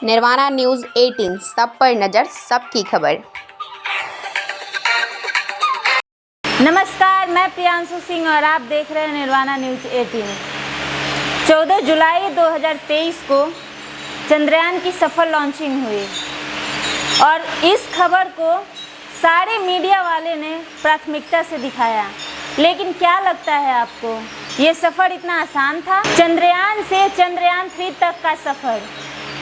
Nirvana news 18 सब पर नज़र सबकी खबर। नमस्कार, मैं प्रियांशु सिंह और आप देख रहे हैं निर्वाणा न्यूज़ 18। 14 जुलाई 2023 को चंद्रयान की सफल लॉन्चिंग हुई और इस खबर को सारे मीडिया वाले ने प्राथमिकता से दिखाया। लेकिन क्या लगता है आपको, ये सफ़र इतना आसान था? चंद्रयान से चंद्रयान 3 तक का सफ़र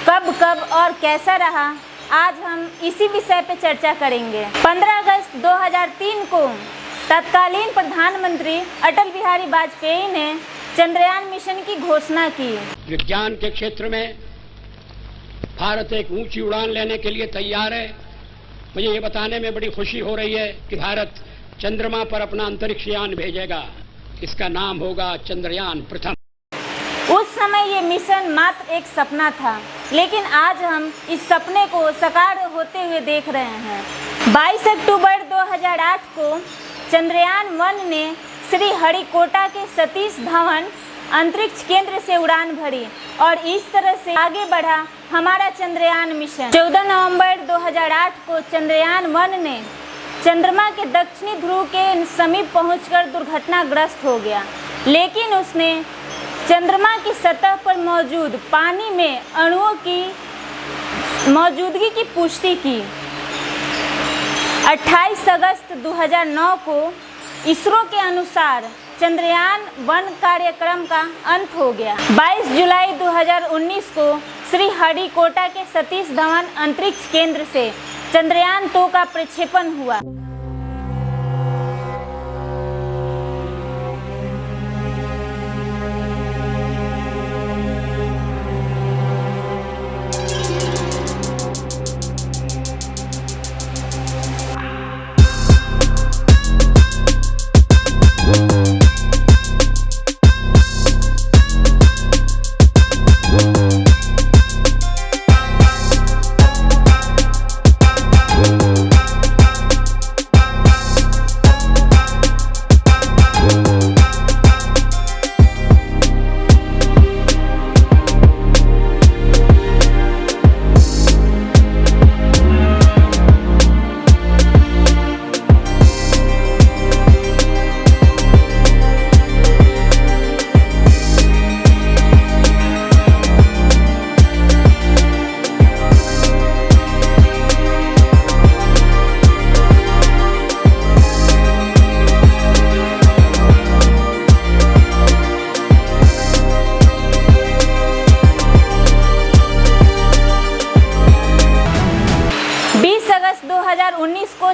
कब और कैसा रहा, आज हम इसी विषय पे चर्चा करेंगे। 15 अगस्त 2003 को तत्कालीन प्रधानमंत्री अटल बिहारी वाजपेयी ने चंद्रयान मिशन की घोषणा की। विज्ञान के क्षेत्र में भारत एक ऊंची उड़ान लेने के लिए तैयार है। मुझे ये बताने में बड़ी खुशी हो रही है कि भारत चंद्रमा पर अपना अंतरिक्ष यान भेजेगा। इसका नाम होगा चंद्रयान प्रथम। उस समय ये मिशन मात्र एक सपना था, लेकिन आज हम इस सपने को साकार होते हुए देख रहे हैं। 22 अक्टूबर 2008 को चंद्रयान 1 ने श्री हरिकोटा के सतीश धवन अंतरिक्ष केंद्र से उड़ान भरी और इस तरह से आगे बढ़ा हमारा चंद्रयान मिशन। 14 नवंबर 2008 को चंद्रयान 1 ने चंद्रमा के दक्षिणी ध्रुव के समीप पहुंचकर दुर्घटनाग्रस्त हो गया, लेकिन उसने चंद्रमा की सतह पर मौजूद पानी में अणुओं की मौजूदगी की पुष्टि की। 28 अगस्त 2009 को इसरो के अनुसार चंद्रयान 1 कार्यक्रम का अंत हो गया। 22 जुलाई 2019 को श्री हरिकोटा के सतीश धवन अंतरिक्ष केंद्र से चंद्रयान 2 का प्रक्षेपण हुआ।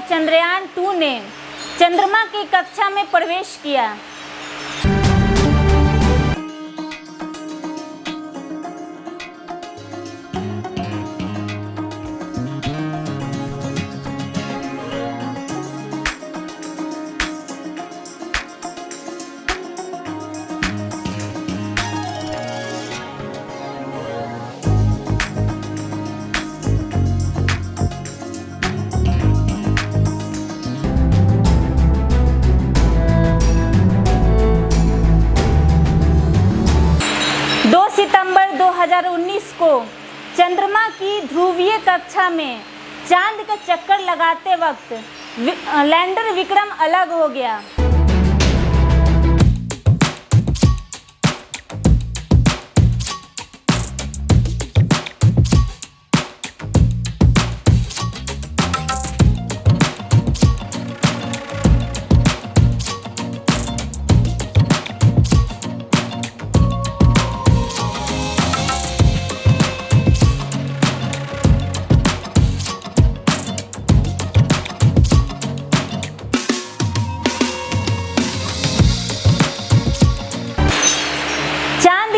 चंद्रयान 2 ने चंद्रमा की कक्षा में प्रवेश किया। सितंबर 2019 को चंद्रमा की ध्रुवीय कक्षा में चांद का चक्कर लगाते वक्त लैंडर विक्रम अलग हो गया।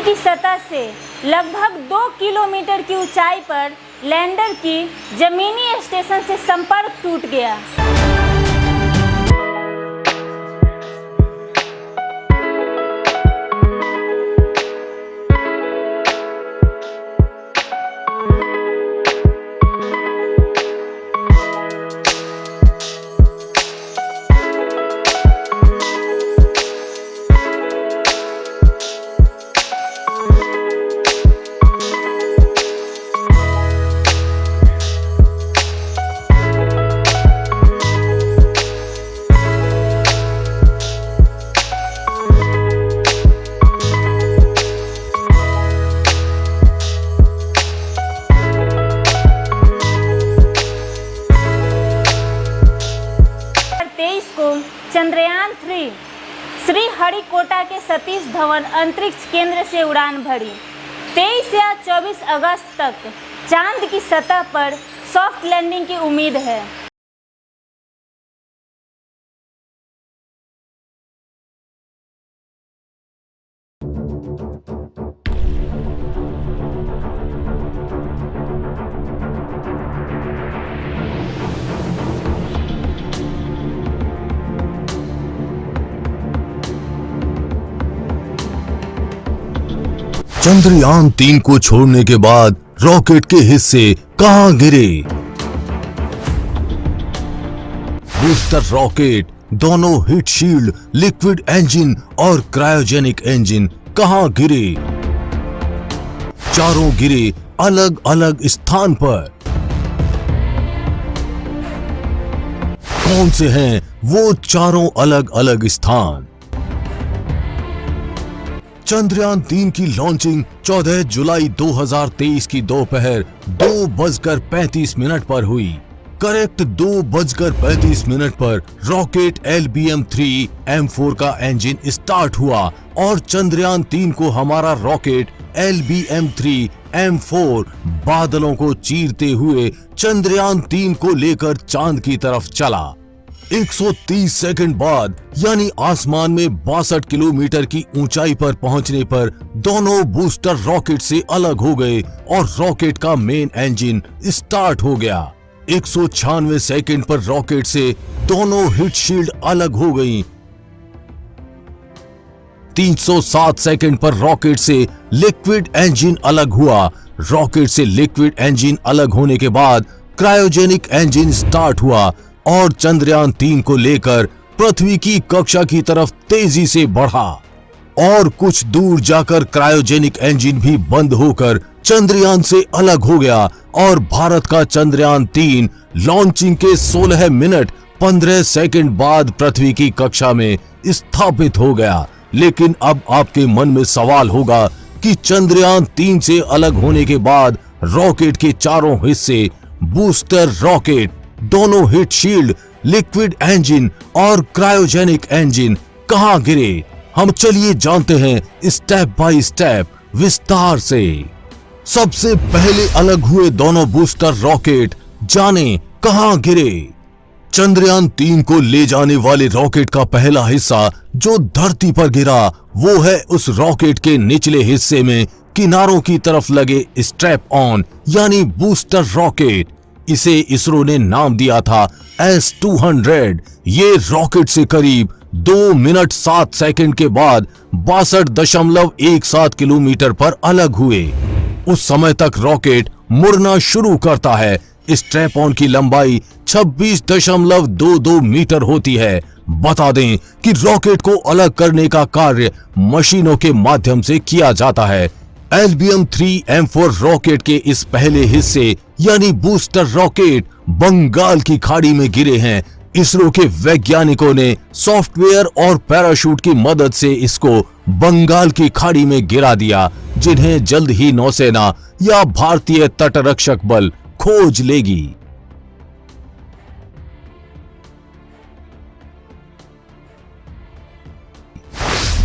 की सतह से लगभग 2 किलोमीटर की ऊंचाई पर लैंडर की जमीनी स्टेशन से संपर्क टूट गया। सतीश धवन अंतरिक्ष केंद्र से उड़ान भरी। 23 या 24 अगस्त तक चांद की सतह पर सॉफ्ट लैंडिंग की उम्मीद है। चंद्रयान 3 को छोड़ने के बाद रॉकेट के हिस्से कहां गिरे? बूस्टर रॉकेट, दोनों हीट शील्ड, लिक्विड इंजन और क्रायोजेनिक इंजन कहां गिरे? चारों गिरे अलग अलग स्थान पर। कौन से हैं वो चारों अलग अलग स्थान? चंद्रयान 3 की लॉन्चिंग 14 जुलाई 2023 की दोपहर 2:35 पर हुई। करेक्ट 2:35 पर रॉकेट LBM-3M4 का इंजन स्टार्ट हुआ और चंद्रयान 3 को हमारा रॉकेट LBM-3M4 बादलों को चीरते हुए चंद्रयान 3 को लेकर चांद की तरफ चला। 130 सेकंड बाद यानी आसमान में 62 किलोमीटर की ऊंचाई पर पहुंचने पर दोनों बूस्टर रॉकेट से अलग हो गए और रॉकेट का मेन इंजन स्टार्ट हो गया। 196 सेकंड पर रॉकेट से दोनों हीट शील्ड अलग हो गईं। 307 सेकंड पर रॉकेट से लिक्विड इंजन अलग हुआ। रॉकेट से लिक्विड इंजन अलग होने के बाद क्रायोजेनिक इंजन स्टार्ट हुआ और चंद्रयान 3 को लेकर पृथ्वी की कक्षा की तरफ तेजी से बढ़ा और कुछ दूर जाकर क्रायोजेनिक इंजन भी बंद होकर चंद्रयान से अलग हो गया और भारत का चंद्रयान 3 लॉन्चिंग के 16 मिनट 15 सेकंड बाद पृथ्वी की कक्षा में स्थापित हो गया। लेकिन अब आपके मन में सवाल होगा कि चंद्रयान 3 से अलग होने के बाद रॉकेट के चारों हिस्से, बूस्टर रॉकेट, दोनों हीट शील्ड, लिक्विड इंजन और क्रायोजेनिक इंजन कहां गिरे? हम चलिए जानते हैं स्टेप बाय स्टेप विस्तार से। सबसे पहले अलग हुए दोनों बूस्टर रॉकेट, जाने कहां गिरे? चंद्रयान 3 को ले जाने वाले रॉकेट का पहला हिस्सा जो धरती पर गिरा वो है उस रॉकेट के निचले हिस्से में किनारों की तरफ लगे स्ट्रैप ऑन यानी बूस्टर रॉकेट। इसे इसरो ने नाम दिया था S-200। ये रॉकेट से करीब 2 मिनट 7 सेकंड के बाद 62.17 किलोमीटर पर अलग हुए। उस समय तक रॉकेट मुड़ना शुरू करता है। स्ट्रैप ऑन की लंबाई 26.22 मीटर होती है। बता दें कि रॉकेट को अलग करने का कार्य मशीनों के माध्यम से किया जाता है। LBM-3M4 रॉकेट के इस पहले हिस्से यानी बूस्टर रॉकेट बंगाल की खाड़ी में गिरे हैं। इसरो के वैज्ञानिकों ने सॉफ्टवेयर और पैराशूट की मदद से इसको बंगाल की खाड़ी में गिरा दिया, जिन्हें जल्द ही नौसेना या भारतीय तटरक्षक बल खोज लेगी।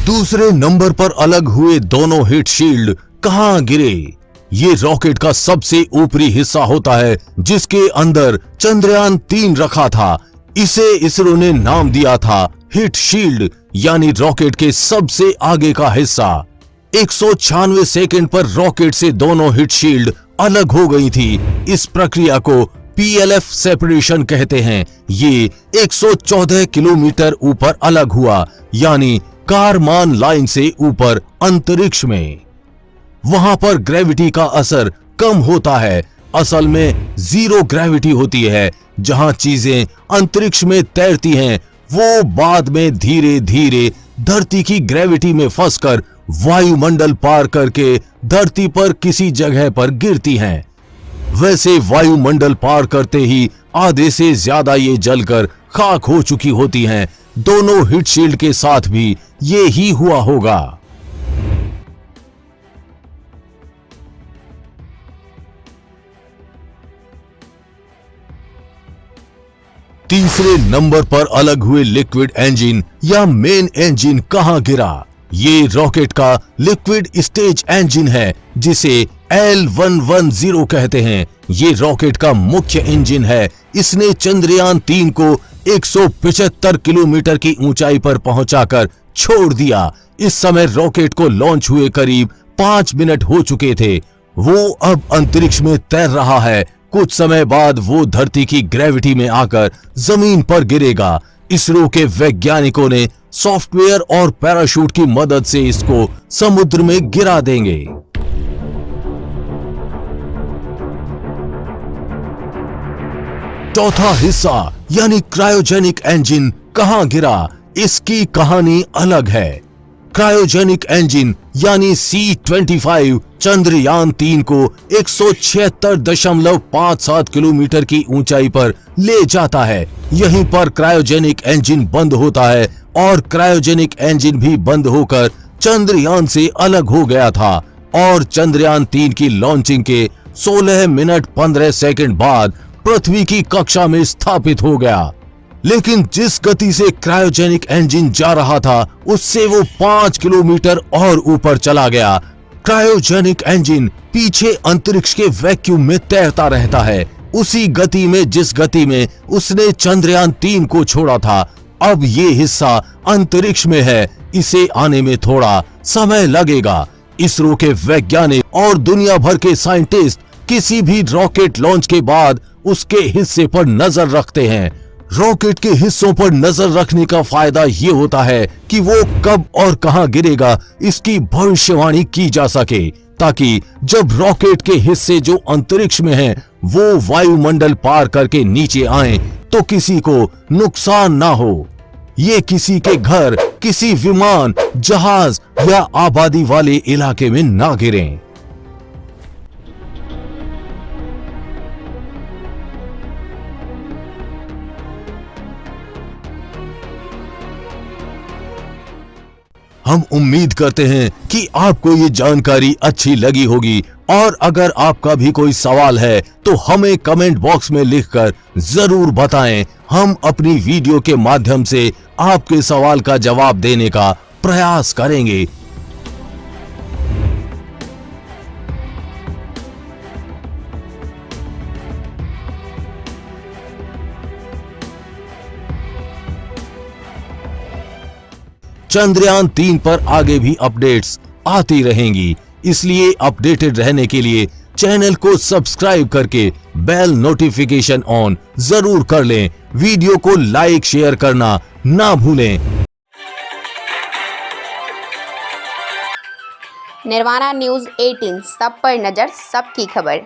दूसरे नंबर पर अलग हुए दोनों हीट शील्ड कहां गिरे? ये रॉकेट का सबसे ऊपरी हिस्सा होता है जिसके अंदर चंद्रयान 3 रखा था। इसे इसरो ने नाम दिया था हीट शील्ड यानी रॉकेट के सबसे आगे का हिस्सा। 196 सेकंड पर रॉकेट से दोनों हीट शील्ड अलग हो गई थी। इस प्रक्रिया को PLF सेपरेशन कहते हैं। ये 114 किलोमीटर ऊपर अलग हुआ यानी कारमान लाइन से ऊपर अंतरिक्ष में। वहां पर ग्रेविटी का असर कम होता है। असल में जीरो ग्रेविटी होती है। जहां चीजें अंतरिक्ष में तैरती हैं वो बाद में धीरे धीरे धरती की ग्रेविटी में फंसकर वायुमंडल पार करके धरती पर किसी जगह पर गिरती हैं। वैसे वायुमंडल पार करते ही आधे से ज्यादा ये जलकर खाक हो चुकी होती हैं। दोनों हीट शील्ड के साथ भी ये ही हुआ होगा। तीसरे नंबर पर अलग हुए लिक्विड इंजन या मेन इंजन कहां गिरा? ये रॉकेट का लिक्विड स्टेज इंजन है जिसे L110 कहते हैं। ये रॉकेट का मुख्य इंजन है। इसने चंद्रयान 3 को 175 किलोमीटर की ऊंचाई पर पहुंचाकर छोड़ दिया। इस समय रॉकेट को लॉन्च हुए करीब 5 मिनट हो चुके थे। वो अब अंतरिक्ष में तैर रहा है। कुछ समय बाद वो धरती की ग्रेविटी में आकर जमीन पर गिरेगा। इसरो के वैज्ञानिकों ने सॉफ्टवेयर और पैराशूट की मदद से इसको समुद्र में गिरा देंगे। चौथा हिस्सा यानी क्रायोजेनिक इंजन कहां गिरा, इसकी कहानी अलग है। क्रायोजेनिक इंजन यानी C-25 चंद्रयान 3 को 176.57 किलोमीटर की ऊंचाई पर ले जाता है। यहीं पर क्रायोजेनिक इंजन बंद होता है और क्रायोजेनिक इंजन भी बंद होकर चंद्रयान से अलग हो गया था और चंद्रयान 3 की लॉन्चिंग के 16 मिनट 15 सेकंड बाद पृथ्वी की कक्षा में स्थापित हो गया। लेकिन जिस गति से क्रायोजेनिक इंजन जा रहा था उससे वो 5 किलोमीटर और ऊपर चला गया। क्रायोजेनिक इंजन पीछे अंतरिक्ष के वैक्यूम में तैरता रहता है, उसी गति में जिस गति में उसने चंद्रयान 3 को छोड़ा था। अब ये हिस्सा अंतरिक्ष में है, इसे आने में थोड़ा समय लगेगा। इसरो के वैज्ञानिक और दुनिया भर के साइंटिस्ट किसी भी रॉकेट लॉन्च के बाद उसके हिस्से पर नजर रखते हैं। रॉकेट के हिस्सों पर नजर रखने का फायदा ये होता है कि वो कब और कहां गिरेगा इसकी भविष्यवाणी की जा सके, ताकि जब रॉकेट के हिस्से जो अंतरिक्ष में हैं वो वायुमंडल पार करके नीचे आएं तो किसी को नुकसान ना हो। ये किसी के घर, किसी विमान, जहाज या आबादी वाले इलाके में ना गिरें। हम उम्मीद करते हैं कि आपको ये जानकारी अच्छी लगी होगी और अगर आपका भी कोई सवाल है तो हमें कमेंट बॉक्स में लिखकर जरूर बताएं। हम अपनी वीडियो के माध्यम से आपके सवाल का जवाब देने का प्रयास करेंगे। चंद्रयान 3 पर आगे भी अपडेट्स आती रहेंगी, इसलिए अपडेटेड रहने के लिए चैनल को सब्सक्राइब करके बेल नोटिफिकेशन ऑन जरूर कर लें। वीडियो को लाइक शेयर करना ना भूलें। निर्वाणा न्यूज़ 18 सब पर नजर, सबकी खबर।